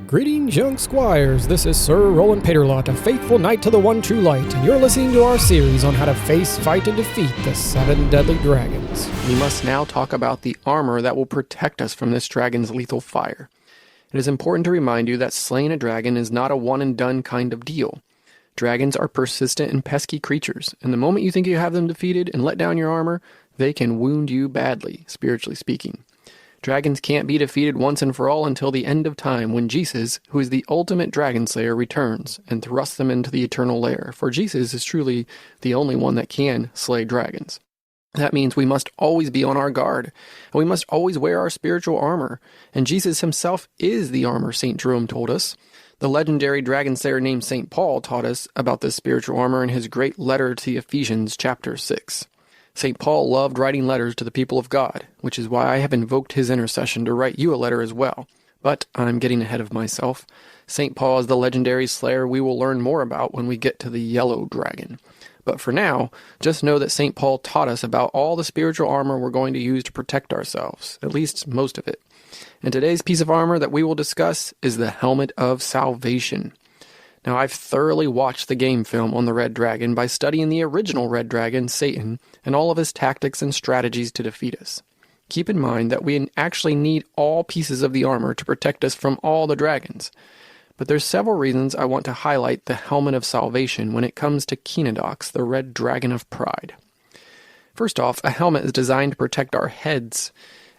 Greetings, young squires. This is Sir Rolland Paterlot, a faithful knight to the one true light, and you're listening to our series on how to face, fight, and defeat the 7 deadly dragons. We must now talk about the armor that will protect us from this dragon's lethal fire. It is important to remind you that slaying a dragon is not a one-and-done kind of deal. Dragons are persistent and pesky creatures, and the moment you think you have them defeated and let down your armor, they can wound you badly, spiritually speaking. Dragons can't be defeated once and for all until the end of time, when Jesus, who is the ultimate dragon slayer, returns and thrusts them into the eternal lair, for Jesus is truly the only one that can slay dragons. That means we must always be on our guard, and we must always wear our spiritual armor, and Jesus himself is the armor, St. Jerome told us. The legendary dragon slayer named St. Paul taught us about this spiritual armor in his great letter to the Ephesians, chapter 6. St. Paul loved writing letters to the people of God, which is why I have invoked his intercession to write you a letter as well. But I'm getting ahead of myself. St. Paul is the legendary slayer we will learn more about when we get to the yellow dragon. But for now, just know that St. Paul taught us about all the spiritual armor we're going to use to protect ourselves, at least most of it. And today's piece of armor that we will discuss is the helmet of salvation. Now, I've thoroughly watched the game film on the Red Dragon by studying the original Red Dragon, Satan, and all of his tactics and strategies to defeat us. Keep in mind that we actually need all pieces of the armor to protect us from all the dragons. But there's several reasons I want to highlight the helmet of salvation when it comes to Kenodox, the Red Dragon of Pride. First off, a helmet is designed to protect our heads.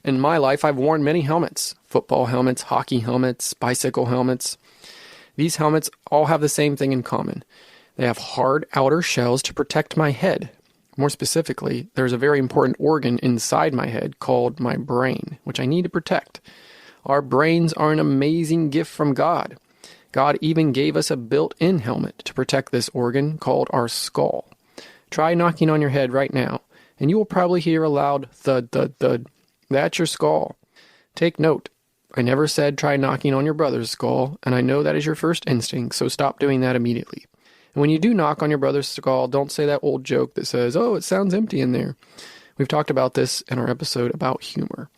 In my life, I've worn many helmets: football helmets, hockey helmets, bicycle helmets. These helmets all have the same thing in common. They have hard outer shells to protect my head. More specifically, there's a very important organ inside my head called my brain, which I need to protect. Our brains are an amazing gift from God. God even gave us a built-in helmet to protect this organ called our skull. Try knocking on your head right now, and you will probably hear a loud thud, thud, thud. That's your skull. Take note. I never said try knocking on your brother's skull, and I know that is your first instinct, so stop doing that immediately. And when you do knock on your brother's skull, don't say that old joke that says, "Oh, it sounds empty in there." We've talked about this in our episode about humor.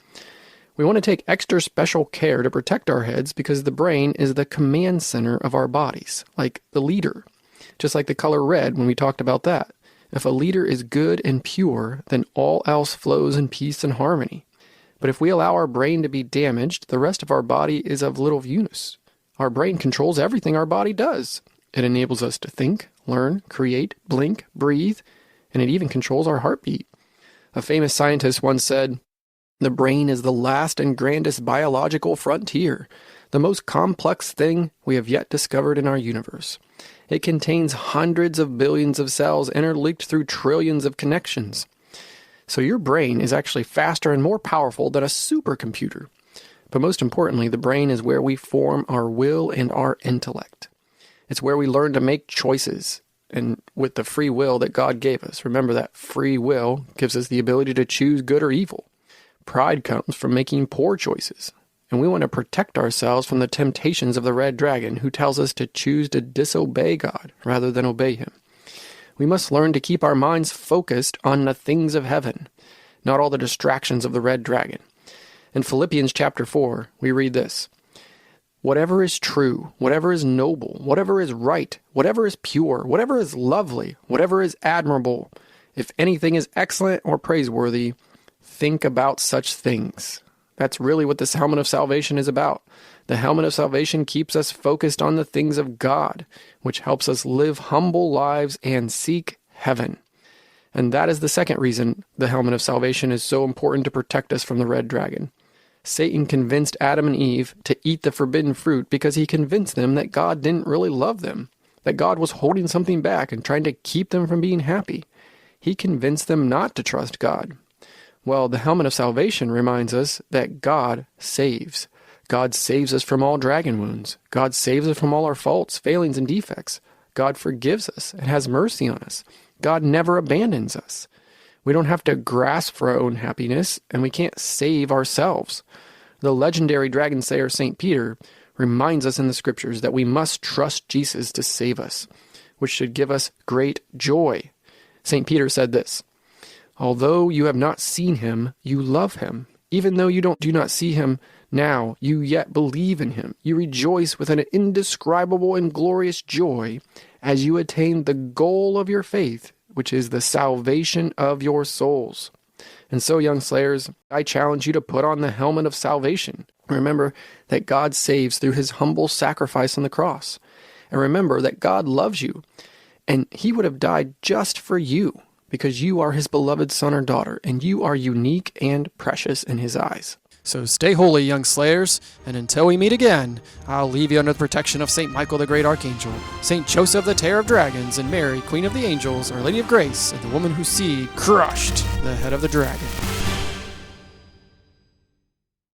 We want to take extra special care to protect our heads because the brain is the command center of our bodies, like the leader. Just like the color red when we talked about that. If a leader is good and pure, then all else flows in peace and harmony. But if we allow our brain to be damaged, the rest of our body is of little use. Our brain controls everything our body does. It enables us to think, learn, create, blink, breathe, and it even controls our heartbeat. A famous scientist once said, "The brain is the last and grandest biological frontier, the most complex thing we have yet discovered in our universe. It contains hundreds of billions of cells interlinked through trillions of connections." So your brain is actually faster and more powerful than a supercomputer. But most importantly, the brain is where we form our will and our intellect. It's where we learn to make choices. And with the free will that God gave us, remember that free will gives us the ability to choose good or evil. Pride comes from making poor choices. And we want to protect ourselves from the temptations of the Red Dragon, who tells us to choose to disobey God rather than obey him. We must learn to keep our minds focused on the things of heaven, not all the distractions of the Red Dragon. In Philippians chapter 4, we read this: "Whatever is true, whatever is noble, whatever is right, whatever is pure, whatever is lovely, whatever is admirable, if anything is excellent or praiseworthy, think about such things." That's really what this helmet of salvation is about. The helmet of salvation keeps us focused on the things of God, which helps us live humble lives and seek heaven. And that is the second reason the helmet of salvation is so important to protect us from the Red Dragon. Satan convinced Adam and Eve to eat the forbidden fruit because he convinced them that God didn't really love them, that God was holding something back and trying to keep them from being happy. He convinced them not to trust God. Well, the helmet of salvation reminds us that God saves. God saves us from all dragon wounds. God saves us from all our faults, failings, and defects. God forgives us and has mercy on us. God never abandons us. We don't have to grasp for our own happiness, and we can't save ourselves. The legendary dragon slayer St. Peter reminds us in the scriptures that we must trust Jesus to save us, which should give us great joy. St. Peter said this: "Although you have not seen him, you love him. Even though you do not see him Now you yet believe in him. You rejoice with an indescribable and glorious joy as you attain the goal of your faith, which is the salvation of your souls. And so, young slayers, I challenge you to put on the helmet of salvation. Remember that God saves through his humble sacrifice on the cross. And remember that God loves you, and he would have died just for you, because you are his beloved son or daughter, and you are unique and precious in his eyes. So stay holy, young slayers, and until we meet again, I'll leave you under the protection of St. Michael the Great Archangel, St. Joseph the Terror of Dragons, and Mary, Queen of the Angels, Our Lady of Grace, and the woman whose seed crushed the head of the dragon.